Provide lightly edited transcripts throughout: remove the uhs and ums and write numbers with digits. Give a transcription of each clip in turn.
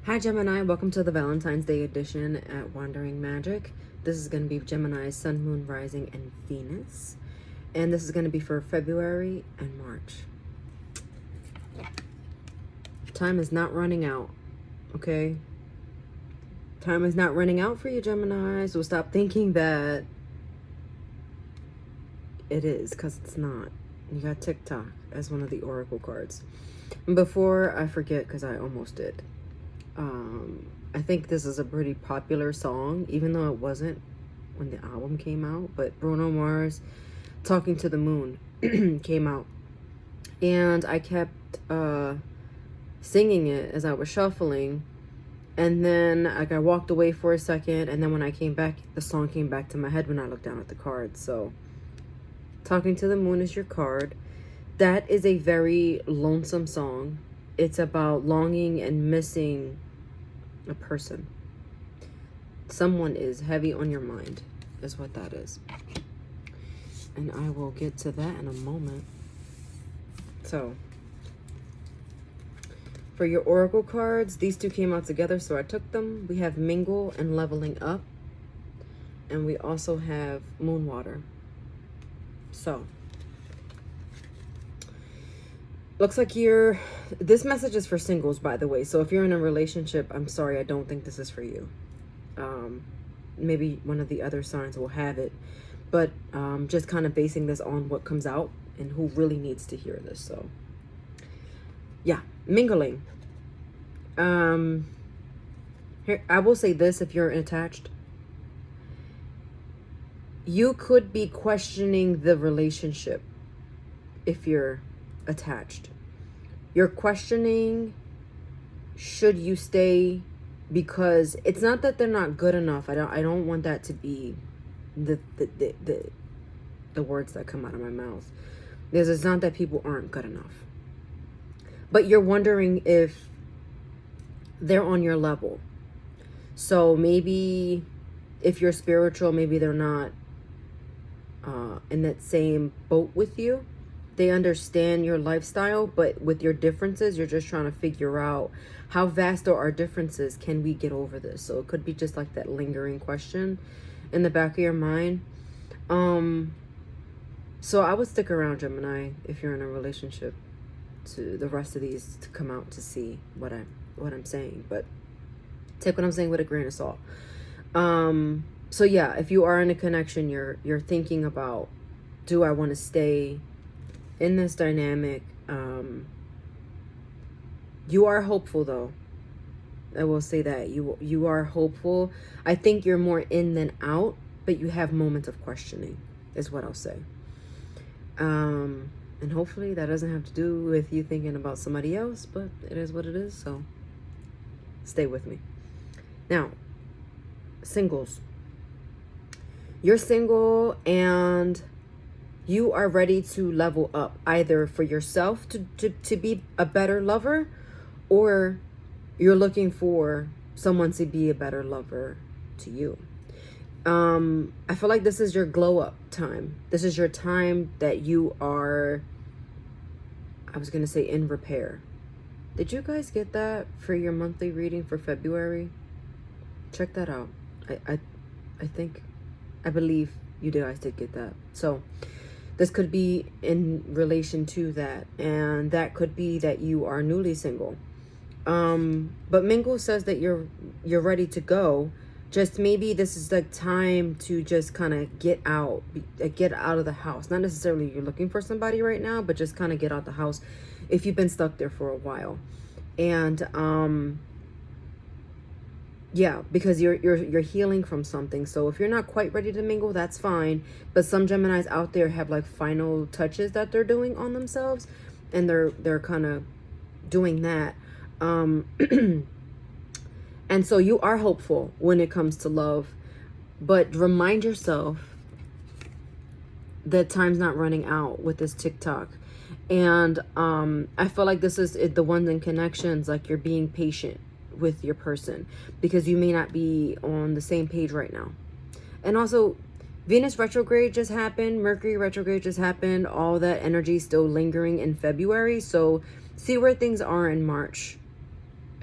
Hi Gemini, welcome to the Valentine's Day edition at Wandering Magic. This is going to be Gemini's Sun, Moon, Rising, and Venus. And this is going to be for February and March. Time is not running out, okay? Time is not running out for you, Gemini, so stop thinking that it is, because it's not. You got TikTok as one of the oracle cards. And before I forget, because I almost did, I think this is a pretty popular song, even though it wasn't when the album came out, but Bruno Mars, Talking to the Moon, came out. And I kept singing it as I was shuffling. And then like I walked away for a second, and then when I came back, the song came back to my head when I looked down at the cards. So Talking to the Moon is your card. That is a very lonesome song. It's about longing and missing a person. Someone is heavy on your mind, is what that is. And I will get to that in a moment. So, for your oracle cards, these two came out together, so I took them. We have Mingle and Leveling Up. And we also have Moon Water. So, looks like this message is for singles, by the way. So if you're in a relationship, I'm sorry, I don't think this is for you. Maybe one of the other signs will have it. But just kind of basing this on what comes out and who really needs to hear this. So, yeah, mingling. Here, I will say this, if you're attached. You could be questioning the relationship if you're attached. You're questioning, should you stay? Because it's not that they're not good enough. I don't want that to be the words that come out of my mouth. Because it's not that people aren't good enough. But you're wondering if they're on your level. So maybe if you're spiritual, maybe they're not in that same boat with you. They understand your lifestyle, but with your differences, you're just trying to figure out how vast are our differences. Can we get over this? So it could be just like that lingering question in the back of your mind. So I would stick around, Gemini, if you're in a relationship, to the rest of these to come out to see what I'm saying. But take what I'm saying with a grain of salt. So yeah, if you are in a connection, you're thinking about, do I want to stay in this dynamic? You are hopeful, though. I will say that you are hopeful. I think you're more in than out, but you have moments of questioning, is what I'll say. And hopefully that doesn't have to do with you thinking about somebody else, but it is what it is. So stay with me. Now, singles. You're single and you are ready to level up, either for yourself to be a better lover, or you're looking for someone to be a better lover to you. I feel like this is your glow up time. This is your time that you are, I was going to say, in repair. Did you guys get that for your monthly reading for February? Check that out. I believe you guys did get that. So this could be in relation to that, and that could be that you are newly single. But Mingle says that you're ready to go. Just maybe this is the time to just kind of get out of the house. Not necessarily you're looking for somebody right now, but just kind of get out the house if you've been stuck there for a while. And yeah, because you're healing from something. So if you're not quite ready to mingle, that's fine. But some Geminis out there have like final touches that they're doing on themselves, and they're kind of doing that. And so you are hopeful when it comes to love, but remind yourself that time's not running out with this TikTok. And I feel like this is the ones in connections, like you're being patient with your person because you may not be on the same page right now. And also, Venus retrograde just happened, Mercury retrograde just happened, all that energy still lingering in February. So see where things are in March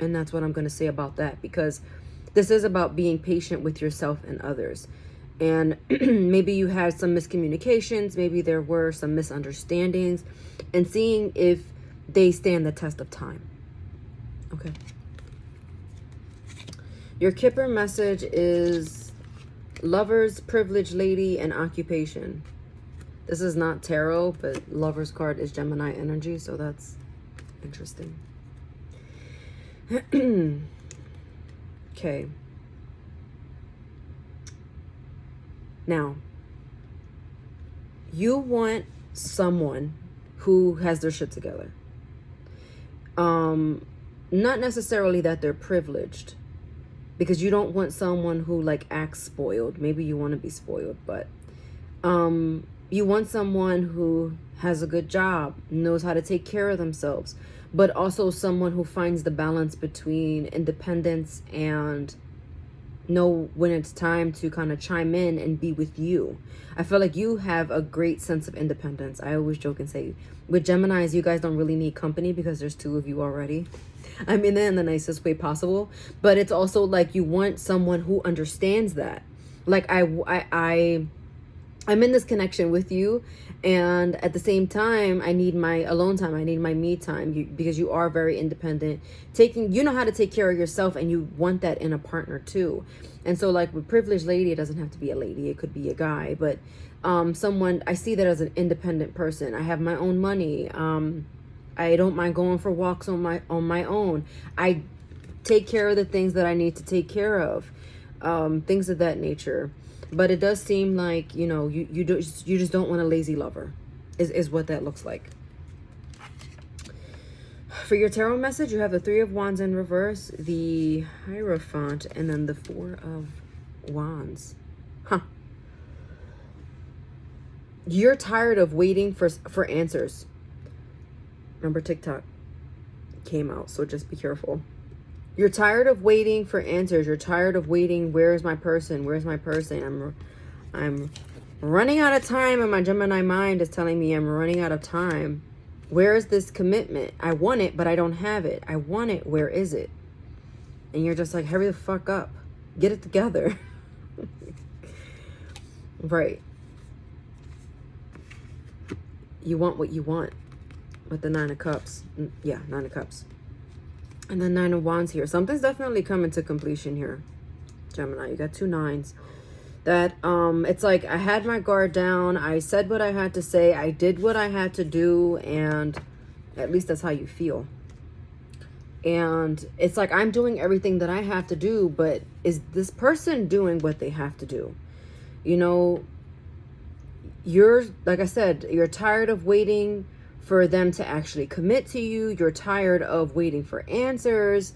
And that's what I'm going to say about that, because this is about being patient with yourself and others. And maybe you had some miscommunications, maybe there were some misunderstandings, and seeing if they stand the test of time. Okay. Your Kipper message is Lovers, Privileged Lady, and Occupation. This is not tarot, but Lover's card is Gemini energy, so that's interesting. Okay. Now, you want someone who has their shit together. Not necessarily that they're privileged, because you don't want someone who like acts spoiled. Maybe you want to be spoiled, but you want someone who has a good job, knows how to take care of themselves, but also someone who finds the balance between independence and know when it's time to kind of chime in and be with you. I feel like you have a great sense of independence. I always joke and say, with Geminis, you guys don't really need company because there's 2 of you already. I mean that in the nicest way possible. But it's also like you want someone who understands that. Like I'm in this connection with you, and at the same time, I need my alone time. I need my me time, because you are very independent. You know how to take care of yourself, and you want that in a partner too. And so like with Privileged Lady, it doesn't have to be a lady. It could be a guy, but someone, I see that as an independent person. I have my own money. I don't mind going for walks on my own. I take care of the things that I need to take care of, things of that nature. But it does seem like, you know, you just don't want a lazy lover, is what that looks like. For your tarot message, you have the 3 of Wands in reverse, the Hierophant, and then the 4 of Wands. Huh. You're tired of waiting for answers. Remember, TikTok came out, so just be careful. You're tired of waiting for answers. You're tired of waiting. Where's my person? Where's my person? I'm running out of time, and my Gemini mind is telling me I'm running out of time. Where is this commitment? I want it, but I don't have it. I want it. Where is it? And you're just like, hurry the fuck up. Get it together. Right. You want what you want with the 9 of Cups. Yeah, 9 of Cups. And then 9 of Wands here. Something's definitely coming to completion here, Gemini. You got 2 9s. That, it's like I had my guard down. I said what I had to say. I did what I had to do. And at least that's how you feel. And it's like I'm doing everything that I have to do. But is this person doing what they have to do? You know, you're, like I said, you're tired of waiting for them to actually commit to you. You're tired of waiting for answers.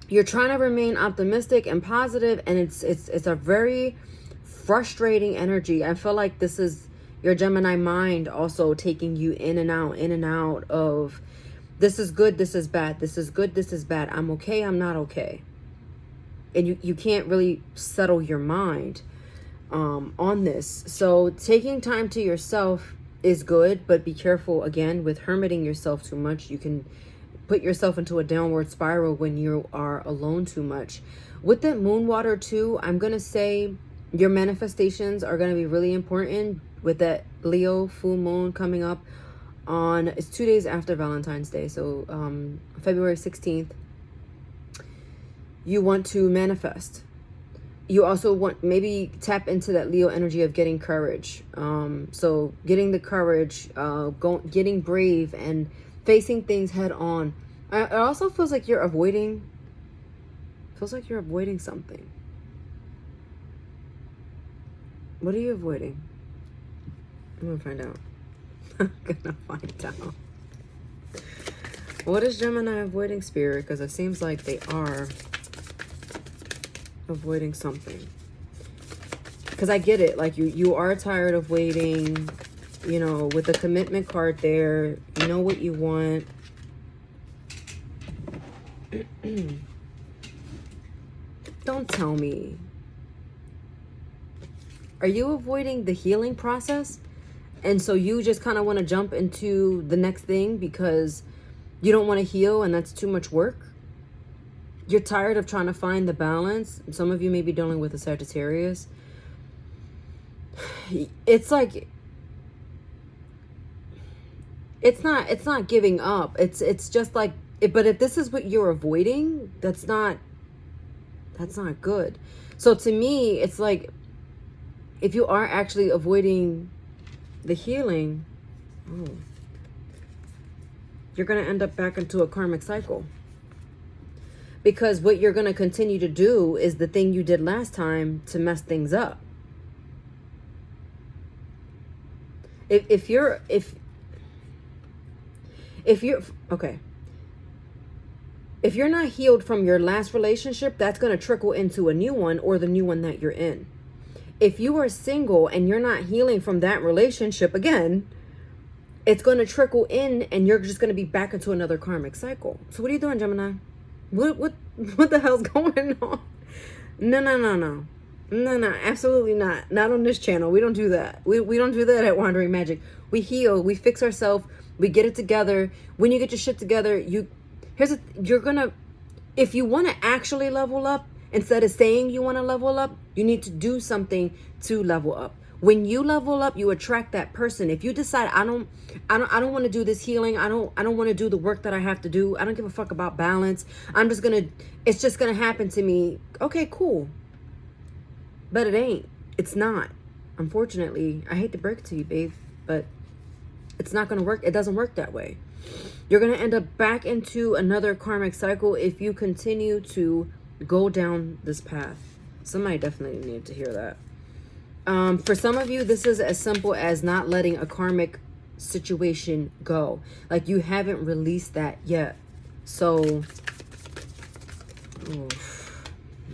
You're trying to remain optimistic and positive, and it's a very frustrating energy. I feel like this is your Gemini mind also taking you in and out of this is good, this is bad, this is good, this is bad, I'm okay, I'm not okay. And you can't really settle your mind on this. So taking time to yourself is good, but be careful again with hermiting yourself too much. You can put yourself into a downward spiral when you are alone too much. With that moon water too, I'm gonna say your manifestations are gonna be really important with that Leo full moon coming up on, it's 2 days after Valentine's Day, so February 16th. You want to manifest. You also want, maybe tap into that Leo energy of getting courage. So getting the courage, getting brave and facing things head on. It also feels like you're avoiding something. What are you avoiding? I'm gonna find out. I'm gonna find out. What is Gemini avoiding, Spirit? Because it seems like they are avoiding something. Because I get it, like you are tired of waiting, you know, with the commitment card there, you know what you want. Don't tell me. Are you avoiding the healing process? And so you just kind of want to jump into the next thing because You don't want to heal, and that's too much work. You're tired of trying to find the balance. Some of you may be dealing with a Sagittarius. It's like, it's not giving up. It's just like, but if this is what you're avoiding, that's not good. So to me, it's like, if you are actually avoiding the healing, you're going to end up back into a karmic cycle. Because what you're going to continue to do is the thing you did last time to mess things up. If you're okay, if you're not healed from your last relationship, that's going to trickle into a new one or the new one that you're in. If you are single and you're not healing from that relationship, again, it's going to trickle in and you're just going to be back into another karmic cycle. So what are you doing, Gemini? What the hell's going on? No, absolutely not. Not on this channel. We don't do that. We don't do that at Wandering Magic. We heal, we fix ourselves, we get it together. When you get your shit together, if you want to actually level up, instead of saying you want to level up, you need to do something to level up. When you level up, you attract that person. If you decide, I don't want to do this healing. I don't want to do the work that I have to do. I don't give a fuck about balance. It's just going to happen to me. Okay, cool. But it ain't. It's not. Unfortunately, I hate to break it to you, babe, but it's not going to work. It doesn't work that way. You're going to end up back into another karmic cycle if you continue to go down this path. Somebody definitely needed to hear that. For some of you, this is as simple as not letting a karmic situation go. Like you haven't released that yet. So,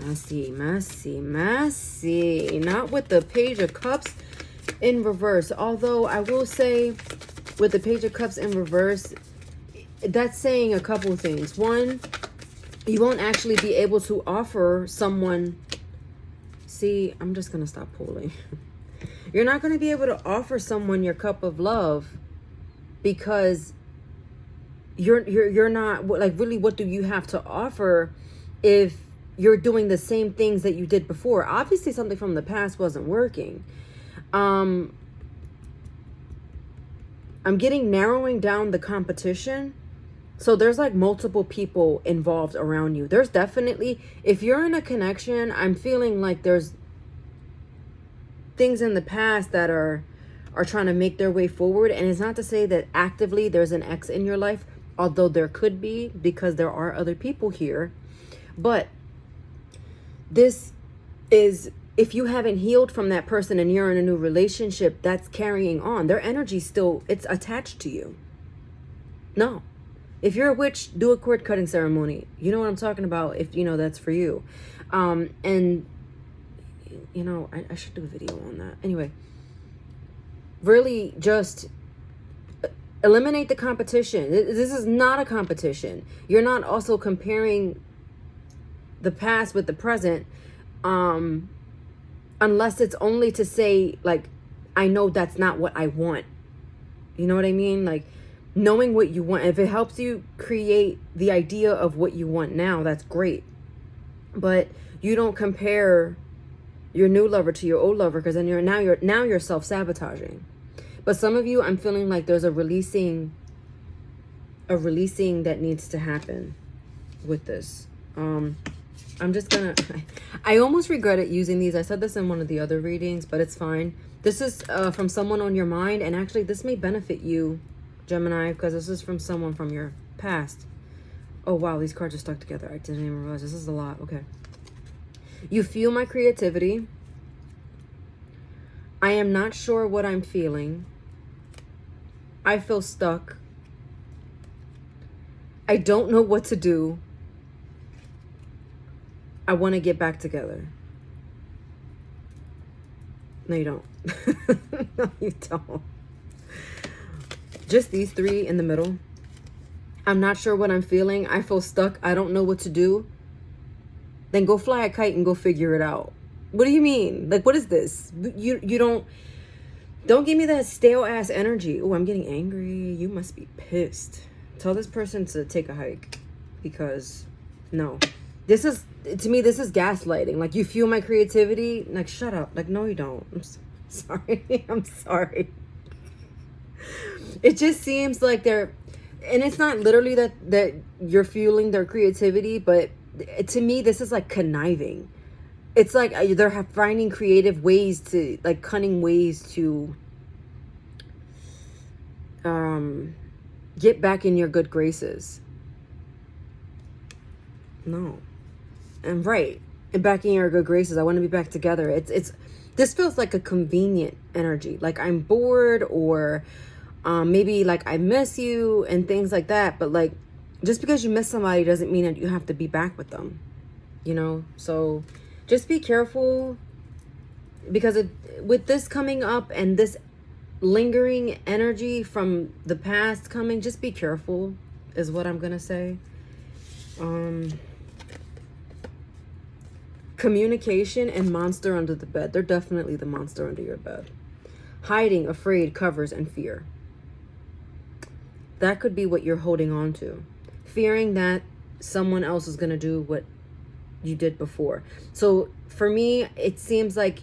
messy. Not with the Page of Cups in reverse. Although I will say with the Page of Cups in reverse, that's saying a couple of things. One, you won't actually be able to offer someone... See, I'm just going to stop pulling. You're not going to be able to offer someone your cup of love because you're not, like, really, what do you have to offer if you're doing the same things that you did before? Obviously, something from the past wasn't working. I'm getting narrowing down the competition. So there's like multiple people involved around you. There's definitely, if you're in a connection, I'm feeling like there's things in the past that are trying to make their way forward. And it's not to say that actively there's an ex in your life, although there could be, because there are other people here. But this is, if you haven't healed from that person and you're in a new relationship, that's carrying on. Their energy still, it's attached to you. No. If you're a witch, do a cord cutting ceremony. You know what I'm talking about, if you know that's for you. And, you know, I should do a video on that. Anyway, really just eliminate the competition. This is not a competition. You're not also comparing the past with the present, unless it's only to say, like, I know that's not what I want. You know what I mean? Like, knowing what you want, if it helps you create the idea of what you want now, that's great. But you don't compare your new lover to your old lover, because then you're self-sabotaging. But some of you, I'm feeling like there's a releasing that needs to happen with this. I'm just gonna, I almost regretted using these. I said this in one of the other readings, but it's fine. This is from someone on your mind, and actually this may benefit you, Gemini, because this is from someone from your past. Oh wow, these cards are stuck together. I didn't even realize this is a lot. Okay. You feel my creativity. I am not sure what I'm feeling. I feel stuck. I don't know what to do. I want to get back together. No, you don't. No, you don't. Just these three in the middle. I'm not sure what I'm feeling. I feel stuck. I don't know what to do. Then go fly a kite and go figure it out. What do you mean? Like, what is this? You don't give me that stale ass energy. Oh, I'm getting angry. You must be pissed. Tell this person to take a hike, because no, this is, to me, this is gaslighting. Like, you fuel my creativity. Like, shut up. Like, no, you don't. I'm sorry. I'm sorry. It just seems like they're, and it's not literally that you're fueling their creativity, but to me, this is like conniving. It's like they're finding creative ways to, like, cunning ways to get back in your good graces. No. And right. And back in your good graces. I want to be back together. It's this feels like a convenient energy. Like, I'm bored, or maybe like I miss you and things like that. But like, just because you miss somebody doesn't mean that you have to be back with them. You know? So just be careful, because with this coming up and this lingering energy from the past coming, just be careful is what I'm gonna say. Communication and monster under the bed. They're definitely the monster under your bed. Hiding, afraid, covers, and fear. That could be what you're holding on to. Fearing that someone else is gonna do what you did before. So for me, it seems like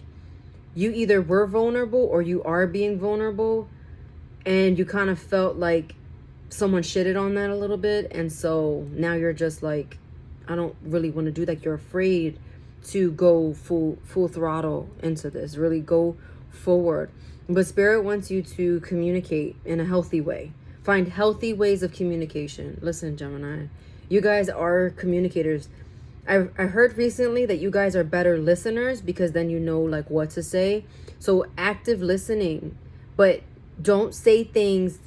you either were vulnerable or you are being vulnerable, and you kind of felt like someone shitted on that a little bit, and so now you're just like, I don't really want to do that. You're afraid to go full throttle into this, really go forward. But Spirit wants you to communicate in a healthy way. Find healthy ways of communication. Listen, Gemini, you guys are communicators. I heard recently that you guys are better listeners, because then you know like what to say. So active listening, but don't say things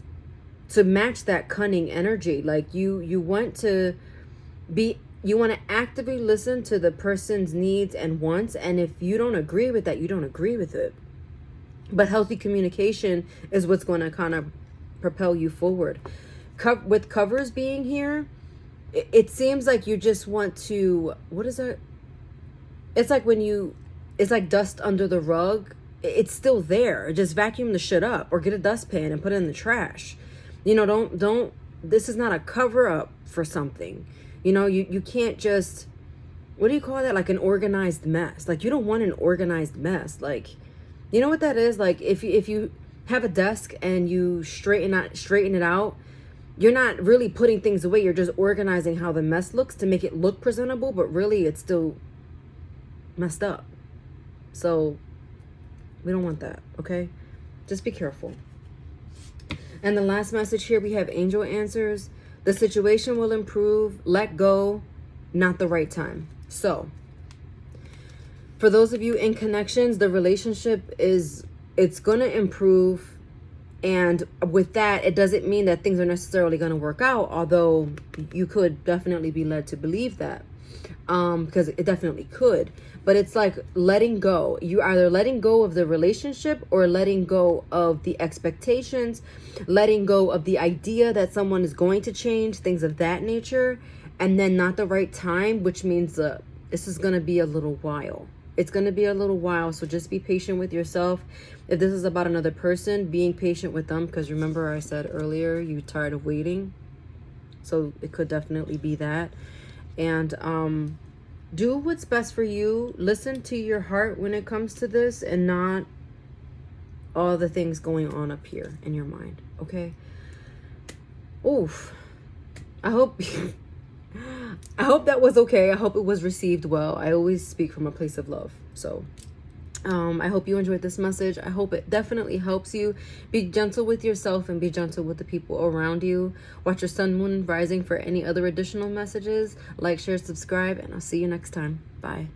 to match that cunning energy. Like you want to actively listen to the person's needs and wants. And if you don't agree with that, you don't agree with it. But healthy communication is what's going to kind of propel you forward. With covers being here, it seems like you just want to, what is that? It's like it's like dust under the rug. It's still there. Just vacuum the shit up, or get a dustpan and put it in the trash. You know, don't, this is not a cover up for something. You know, you can't just, what do you call that? Like an organized mess. Like, you don't want an organized mess. Like, you know what that is? Like, if you have a desk and you straighten it out, you're not really putting things away. You're just organizing how the mess looks to make it look presentable, but really it's still messed up. So we don't want that, okay? Just be careful. And the last message here, we have angel answers. The situation will improve. Let go. Not the right time. So for those of you in connections, the relationship it's going to improve. And with that, it doesn't mean that things are necessarily going to work out, although you could definitely be led to believe that, because it definitely could. But it's like letting go. You either letting go of the relationship, or letting go of the expectations, letting go of the idea that someone is going to change, things of that nature. And then not the right time, which means this is going to be a little while. It's going to be a little while. So just be patient with yourself. If this is about another person, being patient with them, because remember I said earlier, you're tired of waiting. So it could definitely be that. And do what's best for you. Listen to your heart when it comes to this, and not all the things going on up here in your mind. Okay? Oof. I hope that was okay. I hope it was received well. I always speak from a place of love. So I hope you enjoyed this message. I hope it definitely helps you. Be gentle with yourself and be gentle with the people around you. Watch your sun, moon, rising for any other additional messages. Like, share, subscribe, and I'll see you next time. Bye.